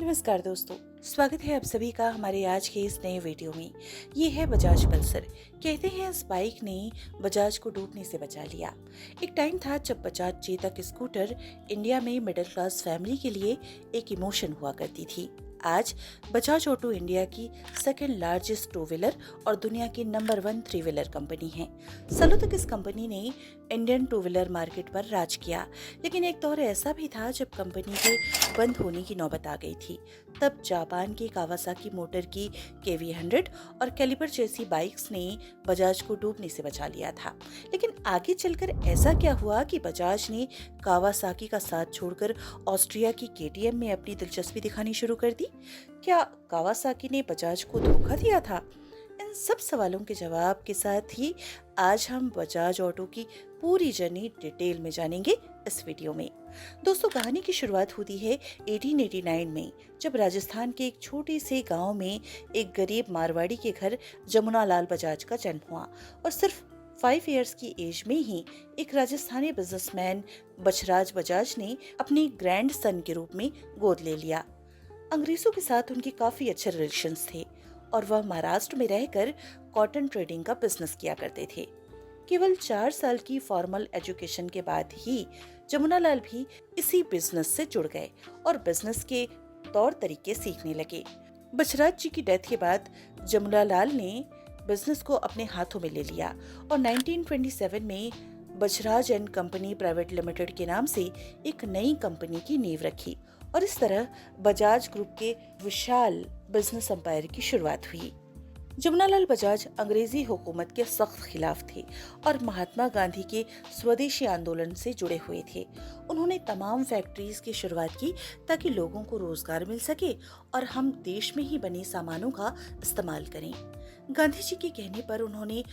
नमस्कार दोस्तों, स्वागत है आप सभी का हमारे आज के इस नए वीडियो में। ये है बजाज पल्सर। कहते हैं इस बाइक ने बजाज को डूबने से बचा लिया। एक टाइम था जब बजाज चेतक स्कूटर इंडिया में मिडिल क्लास फैमिली के लिए एक इमोशन हुआ करती थी। आज बजाज ऑटो इंडिया की सेकंड लार्जेस्ट टू व्हीलर और दुनिया की नंबर 1 थ्री व्हीलर कंपनी है। सालों तक इस कंपनी ने इंडियन टू व्हीलर मार्केट पर राज किया, लेकिन एक दौर ऐसा भी था जब कंपनी के बंद होने की नौबत आ गई थी। तब जापान की कावासाकी मोटर की KV100 और कैलिपर जैसी बाइक्स ने बजाज को डूबने से बचा लिया था। लेकिन आगे चलकर ऐसा क्या हुआ कि बजाज ने कावासाकी का साथ छोड़कर ऑस्ट्रिया की KTM में अपनी दिलचस्पी दिखानी शुरू कर दी? क्या कावासाकी ने बजाज को धोखा दिया था? इन सब सवालों के जवाब के साथ ही आज हम बजाज ऑटो की पूरी जर्नी डिटेल में जानेंगे इस वीडियो में। दोस्तों, कहानी की शुरुआत होती है 1889 में, जब राजस्थान के एक छोटे से गांव में एक गरीब मारवाड़ी के घर जमुना लाल बजाज का जन्म हुआ और सिर्फ 5 इयर्स की एज में ही एक राजस्थानी बिजनेसमैन बछराज बजाज ने अपनी ग्रैंड सन के रूप में गोद ले लिया। अंग्रेजों के साथ उनके काफी अच्छे रिलेशंस थे और वह महाराष्ट्र में रहकर कॉटन ट्रेडिंग का बिजनेस किया करते थे। केवल 4 साल की फॉर्मल एजुकेशन के बाद ही जमुनालाल भी इसी बिजनेस से जुड़ गए और बिजनेस के तौर तरीके सीखने लगे। बछराज जी की डेथ के बाद जमुनालाल ने बिजनेस को अपने हाथों में ले लिया और 1927 में Bachhraj and company private limited के नाम से एक नई कंपनी की नींव रखी और इस तरह बजाज ग्रुप के विशाल बिजनेस एम्पायर की शुरुआत हुई। जमुनालाल बजाज अंग्रेजी हुकूमत के सख्त खिलाफ थे और महात्मा गांधी के स्वदेशी आंदोलन से जुड़े हुए थे। उन्होंने तमाम फैक्ट्रीज की शुरुआत की ताकि लोगों को रोजगार मिल सके और हम देश में ही बने सामानों का इस्तेमाल करें। गांधी जी के कहने पर उन्होंने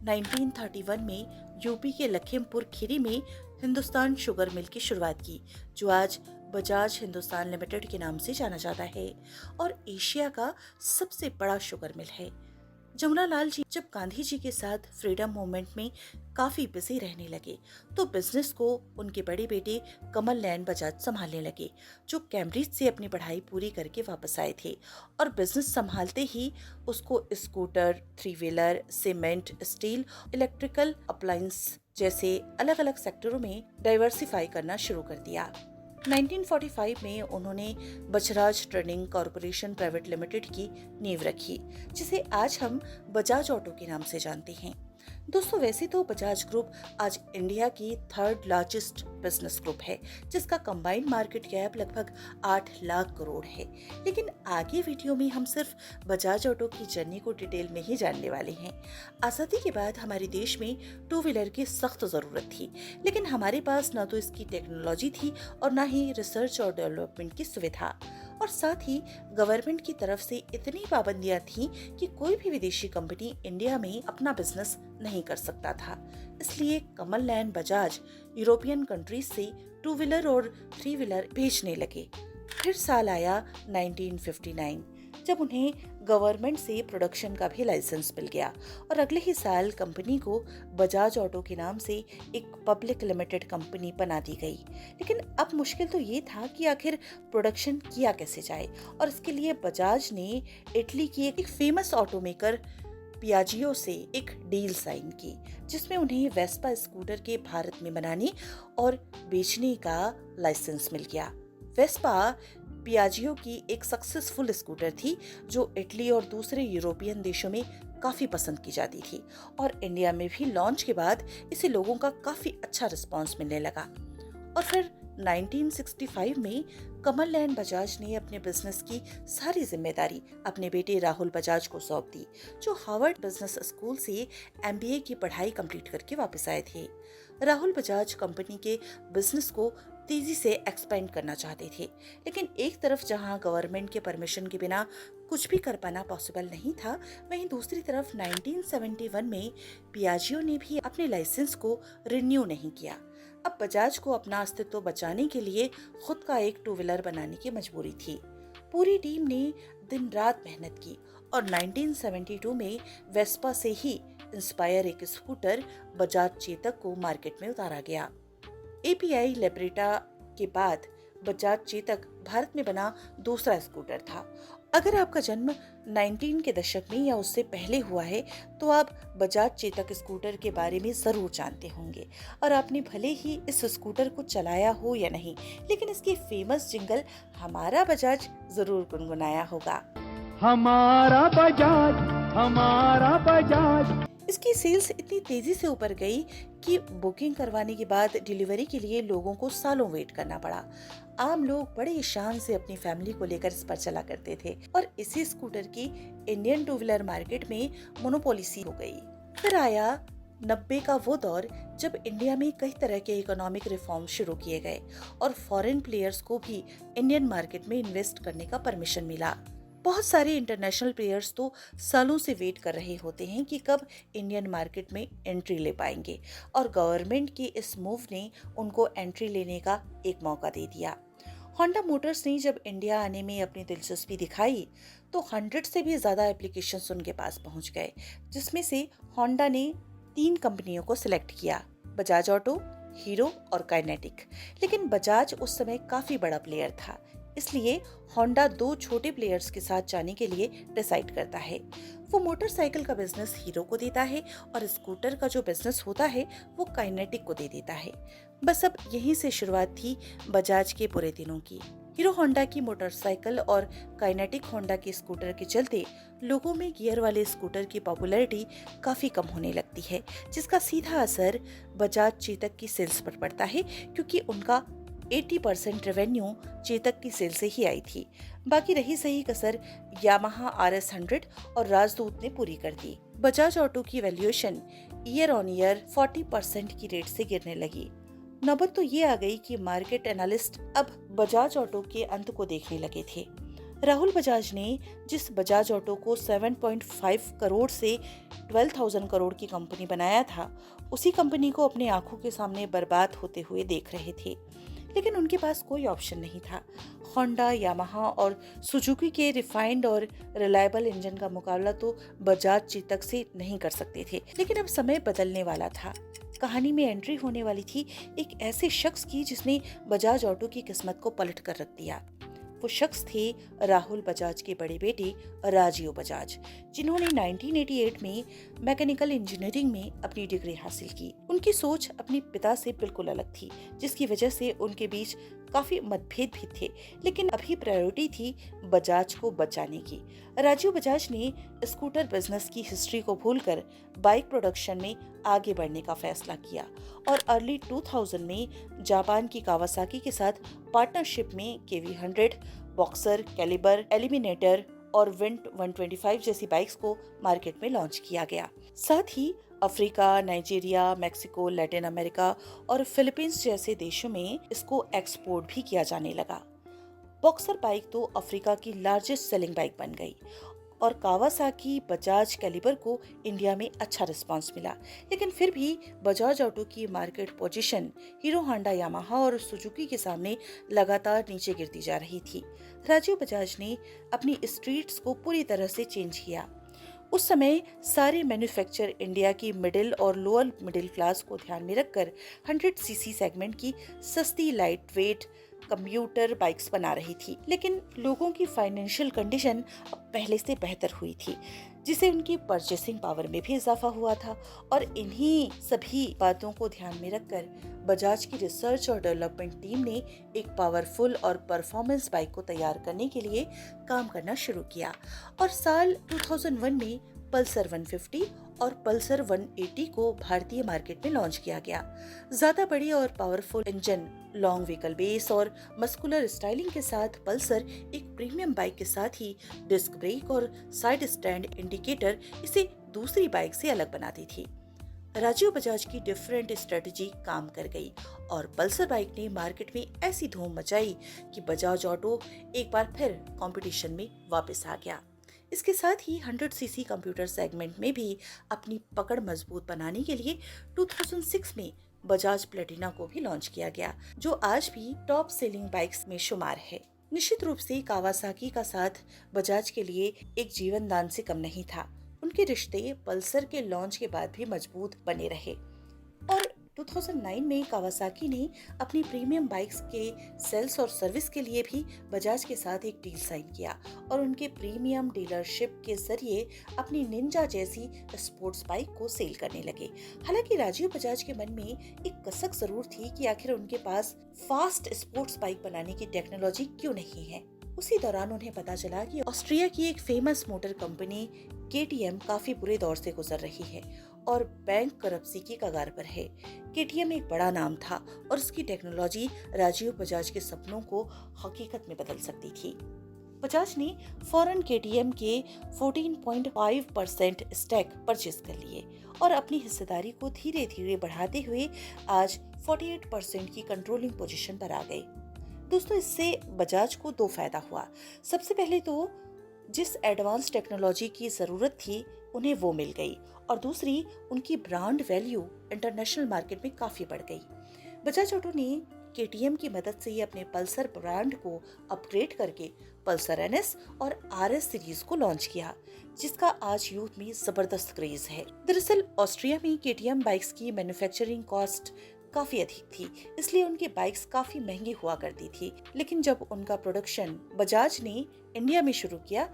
1931 में यूपी के लखीमपुर खीरी में हिंदुस्तान शुगर मिल की शुरुआत की, जो आज बजाज हिंदुस्तान लिमिटेड के नाम से जाना जाता है और एशिया का सबसे बड़ा शुगर मिल है। जमुनालाल जी जब गांधी जी के साथ फ्रीडम मूवमेंट में काफी बिजी रहने लगे तो बिजनेस को उनके बड़े बेटे कमल नयन बजाज संभालने लगे, जो कैम्ब्रिज से अपनी पढ़ाई पूरी करके वापस आए थे और बिजनेस संभालते ही उसको scooter, three wheeler, cement, steel, electrical appliance जैसे अलग अलग सेक्टरों में डाइवर्सिफाई करना शुरू कर दिया। 1945 में उन्होंने Bachhraj trading corporation private limited की नींव रखी, जिसे आज हम बजाज ऑटो के नाम से जानते हैं। दोस्तों, वैसे तो बजाज ग्रुप आज इंडिया की 3rd लार्जेस्ट बिजनेस ग्रुप है, जिसका कंबाइंड मार्केट कैप लगभग 8 लाख करोड़ है। लेकिन आगे वीडियो में हम सिर्फ बजाज ऑटो की जर्नी को डिटेल में ही जानने वाले हैं। आजादी के बाद हमारे देश में टू व्हीलर की सख्त जरूरत थी, लेकिन हमारे पास न तो इसकी टेक्नोलॉजी थी और न ही रिसर्च और डेवलपमेंट की सुविधा, और साथ ही गवर्नमेंट की तरफ से इतनी पाबंदियां थीं कि कोई भी विदेशी कंपनी इंडिया में अपना बिजनेस नहीं कर सकता था। इसलिए कमल नयन बजाज यूरोपियन कंट्रीज से टू व्हीलर और थ्री व्हीलर भेजने लगे। फिर साल आया 1959, जब उन्हें गवर्नमेंट से प्रोडक्शन का भी लाइसेंस मिल गया और अगले ही साल कंपनी को बजाज ऑटो के नाम से एक पब्लिक लिमिटेड कंपनी बना दी गई। लेकिन अब मुश्किल तो ये था कि आखिर प्रोडक्शन किया कैसे जाए, और इसके लिए बजाज ने इटली की एक फेमस ऑटोमेकर पियाजियो से एक डील साइन की, जिसमें उन्हें वेस्पा स्कूटर के भारत में बनाने और बेचने का लाइसेंस मिल गया। वेस्पा पियाजियो की एक सक्सेसफुल स्कूटर थी जो इटली और दूसरे यूरोपियन देशों में काफी पसंद की जाती थी और इंडिया में भी लॉन्च के बाद इसे लोगों का काफी अच्छा रिस्पांस मिलने लगा। और फिर 1965 में कमल नयन बजाज ने अपने बिजनेस की सारी जिम्मेदारी अपने बेटे राहुल बजाज को सौंप दी, जो हार्वर्ड बिजनेस स्कूल से MBA की पढ़ाई कंप्लीट करके वापस आए थे। राहुल बजाज कंपनी के बिजनेस को तेजी से एक्सपेंड करना चाहते थे, लेकिन एक तरफ जहां गवर्नमेंट के परमिशन के बिना कुछ भी कर पाना पॉसिबल नहीं था, वहीं दूसरी तरफ 1971 में पियाजियो ने भी अपने लाइसेंस को रिन्यू नहीं किया। अब बजाज को अपना अस्तित्व बचाने के लिए खुद का एक टू व्हीलर बनाने की मजबूरी थी। पूरी टीम ने दिन रात मेहनत की और 1972 में वेस्पा से ही इंस्पायर एक स्कूटर बजाज चेतक को मार्केट में उतारा गया। API लिबरेटा के बाद बजाज चेतक भारत में बना दूसरा स्कूटर था। अगर आपका जन्म 19 के दशक में या उससे पहले हुआ है तो आप बजाज चेतक स्कूटर के बारे में जरूर जानते होंगे, और आपने भले ही इस स्कूटर को चलाया हो या नहीं, लेकिन इसकी फेमस जिंगल हमारा बजाज जरूर गुनगुनाया होगा। हमारा बजाज, हमारा बजाज। इसकी सेल्स इतनी तेजी से ऊपर गई कि बुकिंग करवाने के बाद डिलीवरी के लिए लोगों को सालों वेट करना पड़ा। आम लोग बड़े शान से अपनी फैमिली को लेकर इस पर चला करते थे और इसी स्कूटर की इंडियन टू व्हीलर मार्केट में मोनोपोली सी हो गई। फिर आया 90 का वो दौर जब इंडिया में कई तरह के इकोनॉमिक रिफॉर्म शुरू किए गए और फॉरेन प्लेयर्स को भी इंडियन मार्केट में इन्वेस्ट करने का परमिशन मिला। बहुत सारे इंटरनेशनल प्लेयर्स तो सालों से वेट कर रहे होते हैं कि कब इंडियन मार्केट में एंट्री ले पाएंगे, और गवर्नमेंट के इस मूव ने उनको एंट्री लेने का एक मौका दे दिया। होंडा मोटर्स ने जब इंडिया आने में अपनी दिलचस्पी दिखाई तो 100 से भी ज्यादा एप्लीकेशंस उनके पास पहुंच गए, जिसमें से होंडा ने 3 कंपनियों को सिलेक्ट किया, बजाज ऑटो, हीरो और काइनेटिक। लेकिन बजाज उस समय काफी बड़ा प्लेयर था, इसलिए होंडा 2 छोटे प्लेयर्स के साथ जाने के लिए डिसाइड करता है। वो मोटरसाइकिल का बिजनेस हीरो को देता है और स्कूटर का जो बिजनेस होता है वो काइनेटिक को दे देता है। बस अब यहीं से शुरुआत थी बजाज के बुरे दिनों की। हीरो होंडा की मोटरसाइकिल और काइनेटिक होंडा के स्कूटर के चलते लोगों में गियर वाले स्कूटर की पॉपुलैरिटी काफी कम होने लगती है, जिसका सीधा असर बजाज चेतक की सेल्स पर पड़ता है, क्योंकि उनका 80% रेवेन्यू चेतक की सेल से ही आई थी। बाकी रही सही कसर यामाहा RS100 और राजदूत ने पूरी कर दी। बजाज ऑटो की वैल्यूएशन ईयर ऑन ईयर 40% की रेट से गिरने लगी। नौबत तो ये आ गई कि मार्केट एनालिस्ट अब बजाज ऑटो के अंत को देखने लगे थे। राहुल बजाज ने जिस बजाज ऑटो को 7.5 करोड़ से 12,000 करोड़ की कंपनी बनाया था, उसी कंपनी को अपने आंखों के सामने बर्बाद होते हुए देख रहे थे। लेकिन उनके पास कोई ऑप्शन नहीं था। होंडा, यामाहा और सुजुकी के रिफाइंड और रिलायबल इंजन का मुकाबला तो बजाज चेतक से नहीं कर सकते थे। लेकिन अब समय बदलने वाला था। कहानी में एंट्री होने वाली थी एक ऐसे शख्स की जिसने बजाज ऑटो की किस्मत को पलट कर रख दिया। वो शख्स थे राहुल बजाज के बड़े बेटे राजीव बजाज, जिन्होंने 1988 में मैकेनिकल इंजीनियरिंग में अपनी डिग्री हासिल की। उनकी सोच अपने पिता से बिल्कुल अलग थी, जिसकी वजह से उनके बीच काफी मतभेद भी थे। लेकिन अभी प्रायोरिटी थी बजाज को बचाने की। राजीव बजाज ने स्कूटर बिजनेस की हिस्ट्री को भूलकर बाइक प्रोडक्शन में आगे बढ़ने का फैसला किया और अर्ली 2000 में जापान की कावासाकी के साथ पार्टनरशिप में KV100, बॉक्सर, कैलिबर, एलिमिनेटर और विंट 125 जैसी बाइक्स को मार्केट में लॉन्च किया गया। साथ ही Africa, Nigeria, Mexico, Latin America और फिलीपींस जैसे देशों में इसको एक्सपोर्ट भी किया जाने लगा। बॉक्सर बाइक तो अफ्रीका की लार्जेस्ट सेलिंग बाइक बन गई और कावासाकी, बजाज, कैलिबर को इंडिया में अच्छा रिस्पांस मिला। लेकिन फिर भी बजाज ऑटो की market position Hero, Honda, Yamaha और सुजुकी के सामने लगातार नीचे गिरती जा रही थी। राजीव बजाज ने अपनी स्ट्रीट्स को पूरी तरह से चेंज किया। उस समय सारे मैन्युफैक्चर इंडिया की मिडिल और लोअर मिडिल क्लास को ध्यान में रखकर 100cc सेगमेंट की सस्ती लाइट वेट कंप्यूटर बाइक्स बना रही थी। लेकिन लोगों की फाइनेंशियल कंडीशन अब पहले से बेहतर हुई थी, जिससे उनकी परचेसिंग पावर में भी इजाफा हुआ था। और इन्हीं सभी बातों को ध्यान में रखकर बजाज की रिसर्च और डेवलपमेंट टीम ने एक पावरफुल और परफॉर्मेंस बाइक को तैयार करने के लिए काम करना शुरू किया और साल 2001 में पल्सर 150 और पल्सर 180 को भारतीय मार्केट में लॉन्च किया गया। ज्यादा बड़ी और powerful engine, long vehicle base और मस्कुलर स्टाइलिंग के साथ पल्सर एक प्रीमियम बाइक के साथ ही डिस्क ब्रेक और साइड स्टैंड इंडिकेटर इसे दूसरी बाइक से अलग बनाती थी। राजीव बजाज की डिफरेंट स्ट्रेटजी काम कर गई और पल्सर बाइक ने मार्केट में ऐसी धूम मचाई कि बजाज ऑटो एक बार फिर कंपटीशन में वापस आ गया। इसके साथ ही 100cc कंप्यूटर सेगमेंट में भी अपनी पकड़ मजबूत बनाने के लिए 2006 में बजाज प्लेटिना को भी लॉन्च किया गया, जो आज भी टॉप सेलिंग बाइक्स में शुमार है। निश्चित रूप से कावासाकी का साथ बजाज के लिए एक जीवन दान से कम नहीं था। उनके रिश्ते पल्सर के लॉन्च के बाद भी मजबूत बने रहे और 2009 में कावासाकी ने अपनी प्रीमियम बाइक्स के सेल्स और सर्विस के लिए भी बजाज के साथ एक डील साइन किया और उनके प्रीमियम डीलरशिप के जरिए अपनी निंजा जैसी स्पोर्ट्स बाइक को सेल करने लगे। हालांकि राजीव बजाज के मन में एक कसक जरूर थी कि आखिर उनके पास फास्ट स्पोर्ट्स बाइक बनाने की टेक्नोलॉजी क्यों नहीं है। उसी दौरान उन्हें पता चला कि ऑस्ट्रिया की एक फेमस मोटर कंपनी KTM काफी बुरे दौर से गुजर रही है और बैंक करप्सी की कगार पर है। KTM एक बड़ा नाम था और उसकी टेक्नोलॉजी राजीव बजाज के सपनों को हकीकत में बदल सकती थी। बजाज ने फौरन KTM के 14.5% स्टैक परचेज कर लिए और अपनी हिस्सेदारी को धीरे धीरे बढ़ाते हुए आज 48% की कंट्रोलिंग पोजीशन पर आ गए। दोस्तों, इससे बजाज को दो फायदा हुआ। सबसे पहले तो जिस एडवांस टेक्नोलॉजी की जरूरत थी उन्हें वो मिल गई और दूसरी उनकी ब्रांड वैल्यू इंटरनेशनल मार्केट में काफी बढ़ गई। बजाज ऑटो ने KTM की मदद से ही अपने पल्सर ब्रांड को अपग्रेड करके पल्सर NS और RS सीरीज को लॉन्च किया, जिसका आज यूथ में जबरदस्त क्रेज है। दरअसल ऑस्ट्रिया में KTM बाइक्स की मैन्युफैक्चरिंग कॉस्ट काफी अधिक थी, इसलिए उनकी बाइक्स काफी महंगी हुआ करती थी। लेकिन जब उनका प्रोडक्शन बजाज ने इंडिया में शुरू किया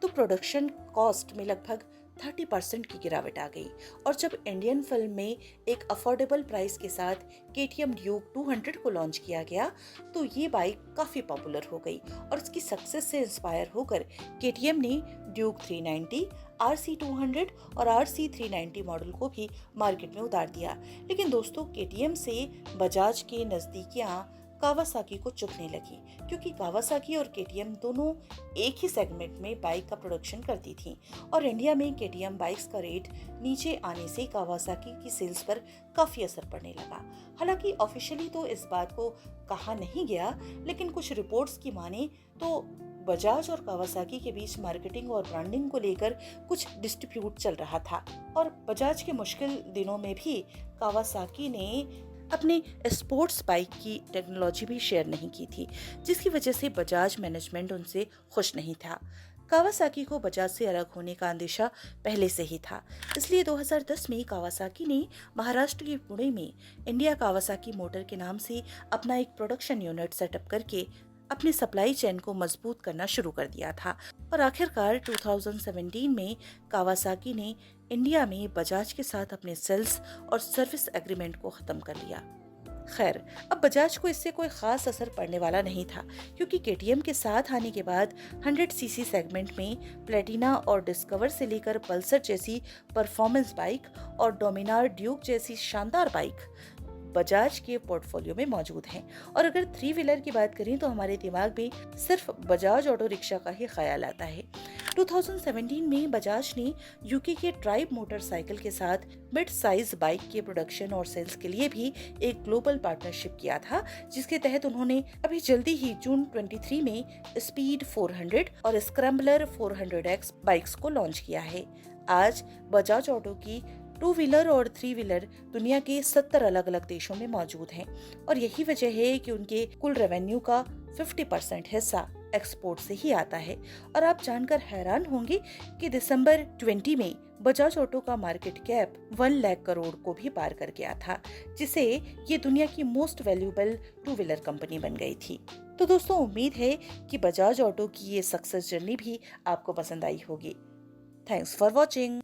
तो प्रोडक्शन कॉस्ट में लगभग 30% की गिरावट आ गई और जब इंडियन फिल्म में एक अफोर्डेबल प्राइस के साथ KTM ड्यूक 200 को लॉन्च किया गया तो ये बाइक काफी पॉपुलर हो गई और इसकी सक्सेस से इंस्पायर होकर KTM ने ड्यूक 390, RC200 और RC390 मॉडल को भी मार्केट में उतार दिया। लेकिन दोस्तों, KTM से बजाज के नजदीकियां कावासाकी को चुभने लगी, क्योंकि कावासाकी और KTM दोनों एक ही सेगमेंट में बाइक का प्रोडक्शन करती थी और इंडिया में KTM बाइक्स का रेट नीचे आने से कावासाकी की सेल्स पर काफी असर पड़ने लगा। हालांकि ऑफिशियली तो इस बात को कहा नहीं गया, लेकिन कुछ रिपोर्ट्स की माने तो बजाज और कावासाकी के बीच मार्केटिंग और ब्रांडिंग को लेकर कुछ डिस्प्यूट चल रहा था और बजाज के मुश्किल दिनों में भी कावासाकी ने अपने स्पोर्ट्स बाइक की टेक्नोलॉजी भी शेयर नहीं की थी, जिसकी वजह से बजाज मैनेजमेंट उनसे खुश नहीं था। कावासाकी को बजाज से अलग होने का अंदेशा पहले से ही था, इसलिए 2010 में कावासाकी ने महाराष्ट्र के पुणे में इंडिया कावासाकी मोटर के नाम से अपना एक प्रोडक्शन यूनिट सेटअप करके अपने सप्लाई चेन को मजबूत करना शुरू कर दिया था और आखिरकार 2017 में कावासाकी ने इंडिया में बजाज के साथ अपने सेल्स और सर्विस एग्रीमेंट को खत्म कर लिया। खैर, अब बजाज को इससे कोई खास असर पड़ने वाला नहीं था, क्योंकि KTM के साथ आने के बाद 100cc सेगमेंट में प्लेटिना और डिस्कवर से लेकर पल्सर जैसी परफॉर्मेंस बाइक और डोमिनार ड्यूक जैसी शानदार बाइक बजाज के पोर्टफोलियो में मौजूद हैं। और अगर 3 व्हीलर की बात करें तो हमारे दिमाग में सिर्फ बजाज ऑटो रिक्शा का ही ख्याल आता है। 2017 में बजाज ने यूके के ट्राइब मोटरसाइकिल के साथ मिड साइज बाइक के प्रोडक्शन और सेल्स के लिए भी एक ग्लोबल पार्टनरशिप किया था, जिसके तहत उन्होंने अभी जल्दी ही जून 23 में स्पीड 400 और स्क्रैम्बलर 400X बाइक्स को लॉन्च किया है। आज बजाज ऑटो की 2 व्हीलर और 3 व्हीलर दुनिया के 70 अलग अलग देशों में मौजूद हैं और यही वजह है कि उनके कुल रेवेन्यू का 50% हिस्सा एक्सपोर्ट से ही आता है। और आप जानकर हैरान होंगे कि दिसंबर 20 में बजाज ऑटो का मार्केट कैप 1 लाख करोड़ को भी पार कर गया था, जिसे ये दुनिया की मोस्ट वैल्यूएबल 2 व्हीलर कंपनी बन गई थी। तो दोस्तों, उम्मीद है कि बजाज ऑटो की ये सक्सेस जर्नी भी आपको पसंद आई होगी। Thanks for watching.